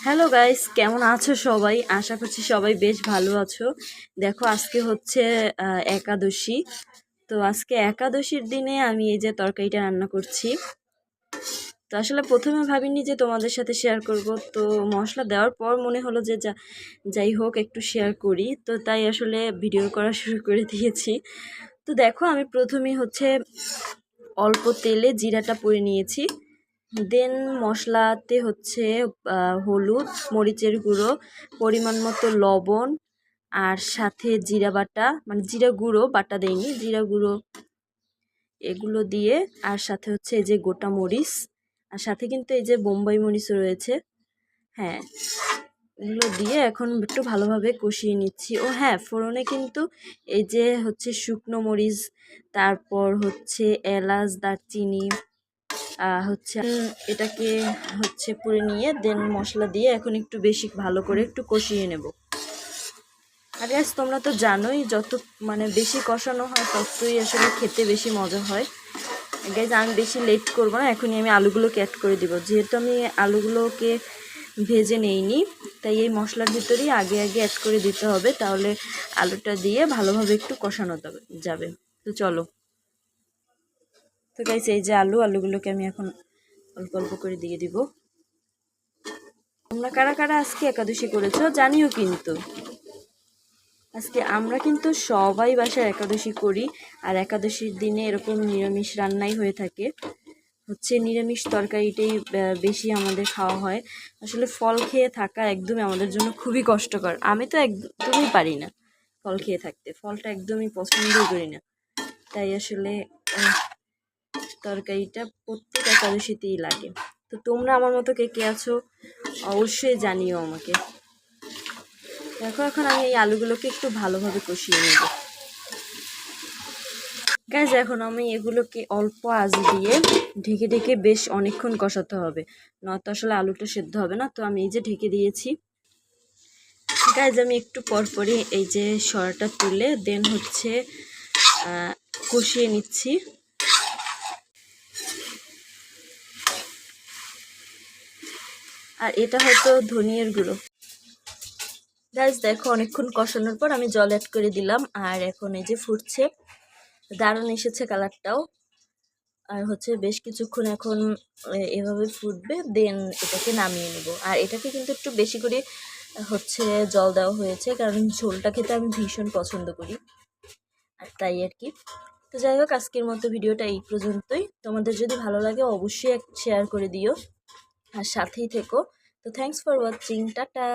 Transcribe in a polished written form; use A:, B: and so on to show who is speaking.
A: Hello guys, কেমন আছো সবাই? আশা করছি সবাই বেশ ভালো আছো। দেখো আজকে হচ্ছে একাদশী। তো আজকে একাদশীর দিনে আমি এই যে তরকারিটা রান্না করছি। তো আসলে প্রথমে ভাবিনি যে তোমাদের সাথে শেয়ার করব, তো মশলা দেওয়ার পর মনে হলো যে যাই হোক একটু শেয়ার করি, তো তাই আসলে ভিডিও করা শুরু করে দিয়েছি। তো দেখো আমি প্রথমেই হচ্ছে অল্প তেলে জিরাটা পুড়ে নিয়েছি। দেন মশলাতে হচ্ছে হলুদ, মরিচের গুঁড়ো, পরিমাণ মতো লবণ, আর সাথে জিরা বাটা, মানে জিরা গুঁড়ো বাটা দেয়নি, জিরা গুঁড়ো এগুলো দিয়ে, আর সাথে হচ্ছে এই যে গোটা মরিচ, আর সাথে কিন্তু এই যে বোম্বাই মরিচও রয়েছে। হ্যাঁ, এগুলো দিয়ে এখন একটু ভালোভাবে কষিয়ে নিচ্ছি। ও হ্যাঁ, ফোড়নে কিন্তু এই যে হচ্ছে শুকনো মরিচ, তারপর হচ্ছে এলাচ, দারচিনি হচ্ছে এটাকে হচ্ছে পুড়ে নিয়ে দেন মশলা দিয়ে এখন একটু বেশি ভালো করে একটু কষিয়ে নেব। আর গাইস তোমরা তো জানোই, যত মানে বেশি কষানো হয় ততই আসলে খেতে বেশি মজা হয়। গাইস আমি বেশি লেট করব না, এখনই আমি আলুগুলোকে অ্যাড করে দিব। যেহেতু আমি আলুগুলোকে ভেজে নেইনি, তাই এই মশলার ভিতরেই আগে আগে অ্যাড করে দিতে হবে, তাহলে আলুটা দিয়ে ভালোভাবে একটু কষানো যাবে। তো চলো। তো গাইস এই যে আলুগুলোকে আমি এখন অল্প অল্প করে দিয়ে দিব। তোমরা কারা কারা আজকে একাদশী করেছো জানিও কিন্তু। আজকে আমরা কিন্তু সবাই বাসায় একাদশী করি, আর একাদশীর দিনে এরকম নিরামিষ রান্নাই হয়ে থাকে। হচ্ছে নিরামিষ তরকারিটাই বেশি আমাদের খাওয়া হয়। আসলে ফল খেয়ে থাকা একদমই আমাদের জন্য খুবই কষ্টকর। আমি তো একদমই পারি না ফল খেয়ে থাকতে, ফলটা একদমই পছন্দই করি না। তাই আসলে তরকারিটা প্রত্যেক একাদশীতেই লাগে। তো তোমরা আমার মতো কে কে আছো অবশ্যই জানিও আমাকে। দেখো এখন আমি এই আলুগুলোকে একটু ভালোভাবে কষিয়ে নেব। গাইজ এখন আমি এগুলোকে অল্প আঁচ দিয়ে ঢেকে ঢেকে বেশ অনেকক্ষণ কষাতে হবে, নয়তো আসলে আলুটা সেদ্ধ হবে না। তো আমি এই যে ঢেকে দিয়েছি। গাইজ আমি একটু পরপরই এই যে সরাটা তুলে দেন হচ্ছে কষিয়ে নিচ্ছি। আর এটা হয়তো ধনিয়ার গুঁড়ো। গাইজ দেখো অনেকক্ষণ কষানোর পর আমি জল অ্যাড করে দিলাম, আর এখন এই যে ফুটছে, দারুণ এসেছে কালারটাও। আর হচ্ছে বেশ কিছুক্ষণ এখন এভাবে ফুটবে, দেন এটাকে নামিয়ে নেব। আর এটাকে কিন্তু একটু বেশি করে হচ্ছে জল দেওয়া হয়েছে, কারণ ঝোলটা খেতে আমি ভীষণ পছন্দ করি, আর তাই আর কি। তো যাই হোক আজকের মতো ভিডিওটা এই পর্যন্তই। তোমাদের যদি ভালো লাগে অবশ্যই শেয়ার করে দিও, আর সাথেই থেকো। তো থ্যাংকস ফর ওয়াচিং, টাটা।